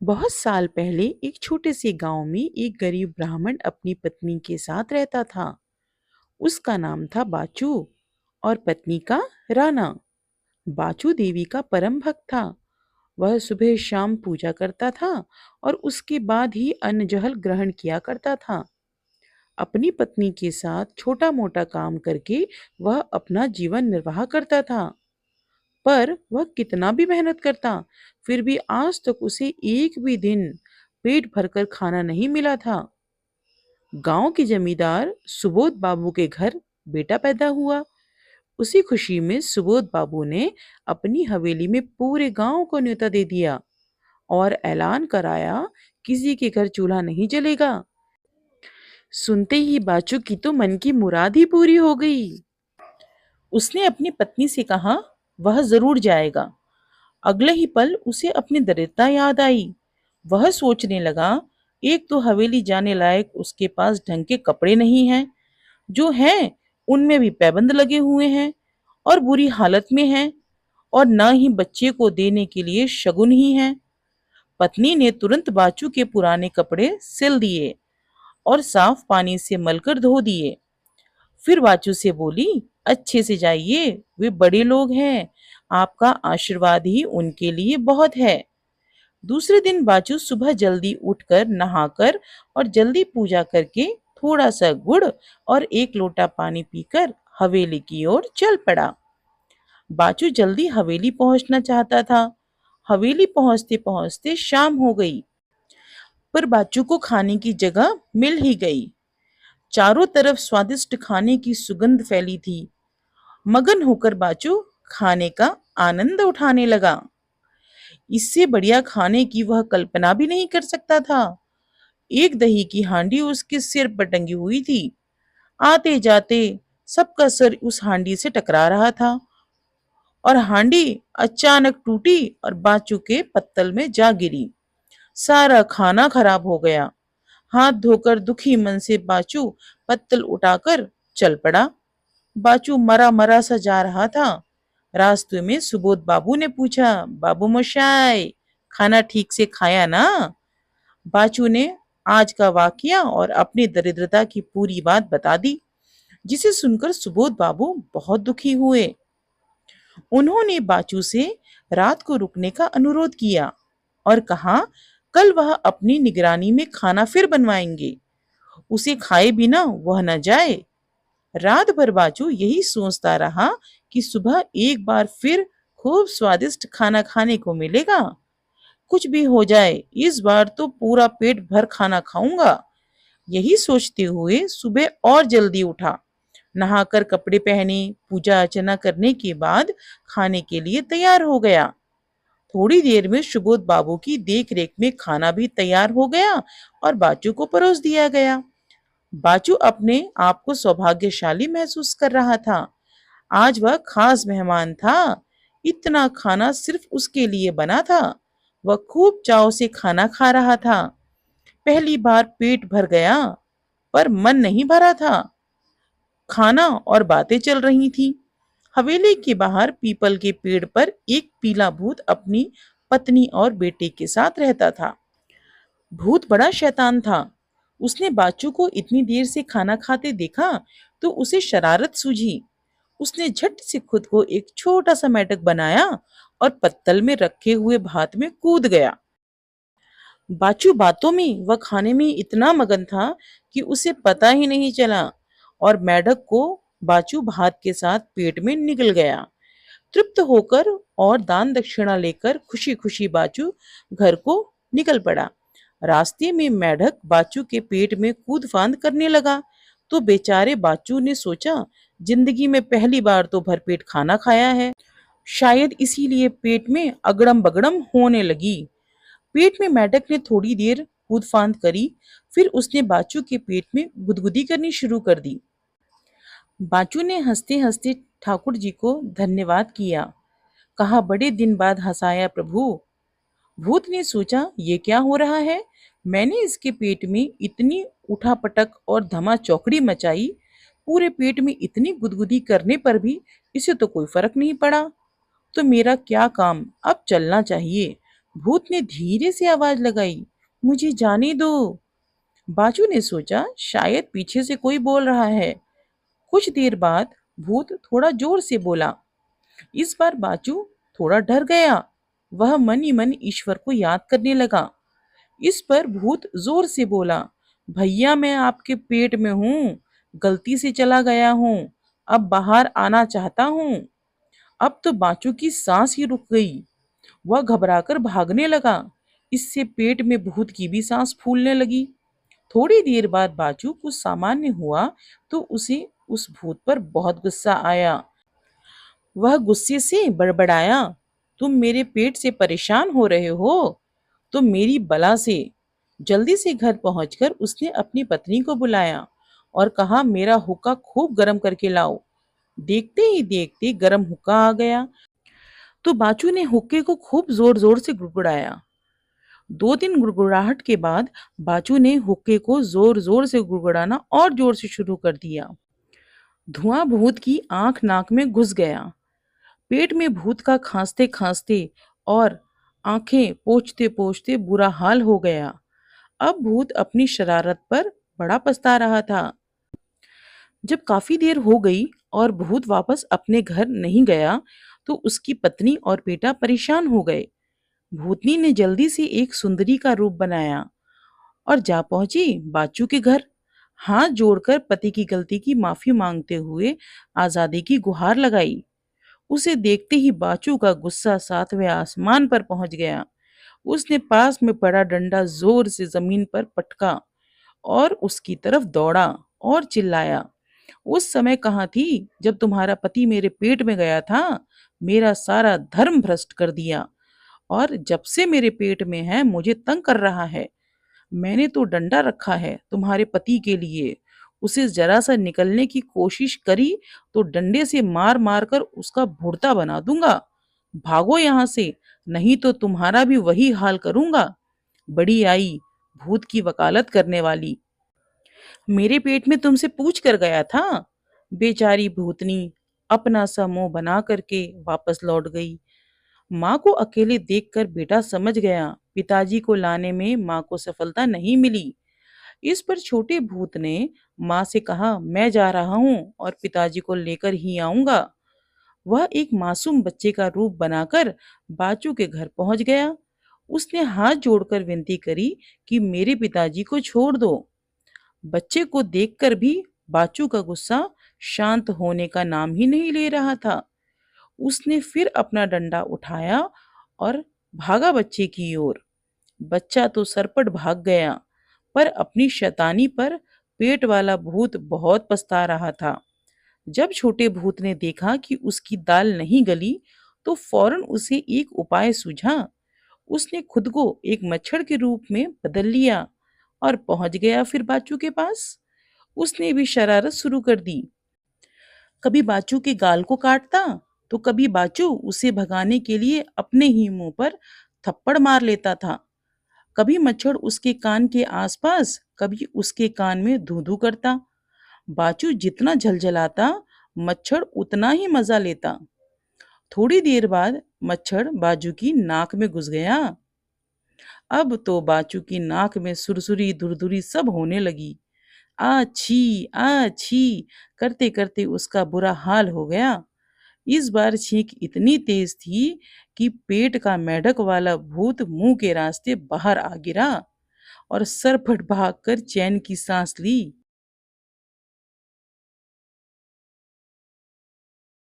बहुत साल पहले एक छोटे से गांव में एक गरीब ब्राह्मण अपनी पत्नी के साथ रहता था। उसका नाम था बाचू और पत्नी का राना। बाचू देवी का परम भक्त था। वह सुबह शाम पूजा करता था और उसके बाद ही अन्न जल ग्रहण किया करता था। अपनी पत्नी के साथ छोटा मोटा काम करके वह अपना जीवन निर्वाह करता था। पर वह कितना भी मेहनत करता, फिर भी आज तक उसे एक भी दिन पेट भरकर खाना नहीं मिला था। गांव के जमींदार सुबोध बाबू के घर बेटा पैदा हुआ। उसी खुशी में सुबोध बाबू ने अपनी हवेली में पूरे गांव को न्योता दे दिया और ऐलान कराया, किसी के घर चूल्हा नहीं जलेगा। सुनते ही बाचू की तो मन की मुराद ही पूरी हो गई। उसने अपनी पत्नी से कहा, वह जरूर जाएगा। अगले ही पल उसे अपनी दरिद्रता याद आई। वह सोचने लगा, एक तो हवेली जाने लायक उसके पास ढंग के कपड़े नहीं हैं, जो हैं उनमें भी पैबंद लगे हुए हैं और बुरी हालत में हैं, और न ही बच्चे को देने के लिए शगुन ही हैं। पत्नी ने तुरंत बाचू के पुराने कपड़े सिल दिए और साफ पानी से मलकर धो दिए। फिर बाचू से बोली, अच्छे से जाइए, वे बड़े लोग हैं, आपका आशीर्वाद ही उनके लिए बहुत है। दूसरे दिन बाचू सुबह जल्दी उठकर नहाकर और जल्दी पूजा करके थोड़ा सा गुड़ और एक लोटा पानी पीकर हवेली की ओर चल पड़ा। बाचू जल्दी हवेली पहुंचना चाहता था। हवेली पहुंचते पहुंचते शाम हो गई, पर बाचू को खाने की जगह मिल ही गई। चारों तरफ स्वादिष्ट खाने की सुगंध फैली थी। मगन होकर बाचू खाने का आनंद उठाने लगा। इससे बढ़िया खाने की वह कल्पना भी नहीं कर सकता था। एक दही की हांडी उसके सिर पर टंगी हुई थी। आते जाते सबका सर उस हांडी से टकरा रहा था और हांडी अचानक टूटी और बाचू के पत्तल में जा गिरी। सारा खाना खराब हो गया। हाथ धोकर दुखी मन से बाचू पत्तल उठाकर चल पड़ा। बाचू मरा मरा सा जा रहा था। रास्ते में सुबोध बाबू ने पूछा, बाबू मोशाय, खाना ठीक से खाया ना? बाचू ने आज का वाकया और अपनी दरिद्रता की पूरी बात बता दी, जिसे सुनकर सुबोध बाबू बहुत दुखी हुए। उन्होंने बाचू से रात को रुकने का अनुरोध किया और कहा, कल वह अपनी निगरानी में खाना फिर बनवाएंगे, उसे खाए बिना वह न जाए। रात भर बाचू यही सोचता रहा कि सुबह एक बार फिर खूब स्वादिष्ट खाना खाने को मिलेगा। कुछ भी हो जाए, इस बार तो पूरा पेट भर खाना खाऊंगा। यही सोचते हुए सुबह और जल्दी उठा, नहाकर कपड़े पहने, पूजा अर्चना करने के बाद खाने के लिए तैयार हो गया। थोड़ी देर में सुबोध बाबू की देख रेख में खाना भी तैयार हो गया और बाचू को परोस दिया गया। बाचू अपने आप को सौभाग्यशाली महसूस कर रहा था। आज वह खास मेहमान था। इतना खाना सिर्फ उसके लिए बना था। वह खूब चाव से खाना खा रहा था। पहली बार पेट भर गया, पर मन नहीं भरा था। खाना और बातें चल रही थी। हवेली के बाहर पीपल के पेड़ पर एक पीला भूत अपनी पत्नी और बेटे के साथ रहता था। भूत बड़ा शैतान था। उसने बाचू को इतनी देर से खाना खाते देखा तो उसे शरारत सूझी। उसने झट से खुद को एक छोटा सा मेंढक बनाया और पत्तल में रखे हुए भात में कूद गया। बाचू बातों में व खाने में इतना मगन था कि उसे पता ही नहीं चला और मेंढक को बाचू भात के साथ पेट में निगल गया। तृप्त होकर और दान दक्षिणा लेकर खुशी खुशी बाचू घर को निकल पड़ा। रास्ते में मेंढक बाचू के पेट में कूद फांद करने लगा तो बेचारे बाचू ने सोचा, जिंदगी में पहली बार तो भरपेट खाना खाया है, शायद इसीलिए पेट में अगड़म बगड़म होने लगी। पेट में मेंढक ने थोड़ी देर कूद फांद करी, फिर उसने बाचू के पेट में गुदगुदी करनी शुरू कर दी। बाचू ने हंसते हंसते ठाकुर जी को धन्यवाद किया। कहा, बड़े दिन बाद हंसाया प्रभु। भूत ने सोचा, ये क्या हो रहा है? मैंने इसके पेट में इतनी उठापटक और धमा चौकड़ी मचाई, पूरे पेट में इतनी गुदगुदी करने पर भी इसे तो कोई फर्क नहीं पड़ा। तो मेरा क्या काम, अब चलना चाहिए। भूत ने धीरे से आवाज लगाई, मुझे जाने दो। बाजू ने सोचा शायद पीछे से कोई बोल रहा है। कुछ देर बाद भूत थोड़ा जोर से बोला। इस बार बाजू थोड़ा डर गया। वह मन ही मन ईश्वर को याद करने लगा। इस पर भूत जोर से बोला, भैया मैं आपके पेट में हूँ, गलती से चला गया हूँ, अब बाहर आना चाहता हूँ। अब तो बाचू की सांस ही रुक गई। वह घबराकर भागने लगा। इससे पेट में भूत की भी सांस फूलने लगी। थोड़ी देर बाद बाचू कुछ सामान्य हुआ तो उसे उस भूत पर बहुत गुस्सा आया। वह गुस्से से बड़बड़ाया, तुम मेरे पेट से परेशान हो रहे हो तो मेरी बला से। जल्दी से घर पहुंचकर उसने अपनी पत्नी को बुलाया और कहा, मेरा हुक्का खूब गर्म करके लाओ। देखते ही देखते गर्म हुक्का आ गया तो बाचू ने हुक्के को खूब जोर जोर से गुड़गुड़ाया। 2 दिन गुड़गुड़ाहट के बाद बाचू ने हुक्के को जोर जोर से गुड़गुड़ाना और जोर से शुरू कर दिया। धुआं भूत की आंख नाक में घुस गया। पेट में भूत का खांसते खांसते और आंखें पोंछते पोंछते बुरा हाल हो गया। अब भूत अपनी शरारत पर बड़ा पछता रहा था। जब काफी देर हो गई और भूत वापस अपने घर नहीं गया तो उसकी पत्नी और बेटा परेशान हो गए। भूतनी ने जल्दी से एक सुंदरी का रूप बनाया और जा पहुंची बाचू के घर। हाथ जोड़कर पति की गलती की माफी मांगते हुए आजादी की गुहार लगाई। उसे देखते ही बाचू का गुस्सा 7वें आसमान पर पहुंच गया। उसने पास में पड़ा डंडा जोर से जमीन पर पटका और उसकी तरफ दौड़ा और चिल्लाया, उस समय कहाँ थी जब तुम्हारा पति मेरे पेट में गया था? मेरा सारा धर्म भ्रष्ट कर दिया और जब से मेरे पेट में है मुझे तंग कर रहा है। मैंने तो डंडा रखा है तुम्हारे पति के लिए। उसे जरा सा निकलने की कोशिश करी तो डंडे से मार मार कर उसका भुर्ता बना दूंगा। भागो यहाँ से, नहीं तो तुम्हारा भी वही हाल करूंगा। बड़ी आई भूत की वकालत करने वाली, मेरे पेट में तुमसे पूछ कर गया था। बेचारी भूतनी अपना सा मुंह बना करके वापस लौट गई। माँ को अकेले देखकर बेटा समझ गया पिताजी को लाने में माँ को सफलता नहीं मिली। इस पर छोटे भूत ने माँ से कहा, मैं जा रहा हूँ और पिताजी को लेकर ही आऊंगा। वह एक मासूम बच्चे का रूप बनाकर बाचू के घर पहुंच गया। उसने हाथ जोड़कर विनती करी कि मेरे पिताजी को छोड़ दो। बच्चे को देखकर भी बाचू का गुस्सा शांत होने का नाम ही नहीं ले रहा था। उसने फिर अपना डंडा उठाया और भागा बच्चे की ओर। बच्चा तो सरपट भाग गया, पर अपनी शैतानी पर पेट वाला भूत बहुत पछता रहा था। जब छोटे भूत ने देखा कि उसकी दाल नहीं गली, तो फौरन उसे एक उपाय सूझा। उसने खुद को एक मच्छर के रूप में बदल लिया और पहुंच गया फिर बाचू के पास। उसने भी शरारत शुरू कर दी। कभी बाचू के गाल को काटता तो कभी बाचू उसे भगाने के लिए अपने ही मुंह पर थप्पड़ मार लेता था। कभी मच्छर उसके कान के आसपास, कभी उसके कान में धू धू करता। बाचू जितना झलझलाता मच्छर उतना ही मजा लेता। थोड़ी देर बाद मच्छर बाजू की नाक में घुस गया। अब तो बाचू की नाक में सुरसुरी दुरदुरी सब होने लगी। आछी आछी करते करते उसका बुरा हाल हो गया। इस बार छींक इतनी तेज थी कि पेट का मेढक वाला भूत मुंह के रास्ते बाहर आ गिरा और सरपट भाग कर चैन की सांस ली।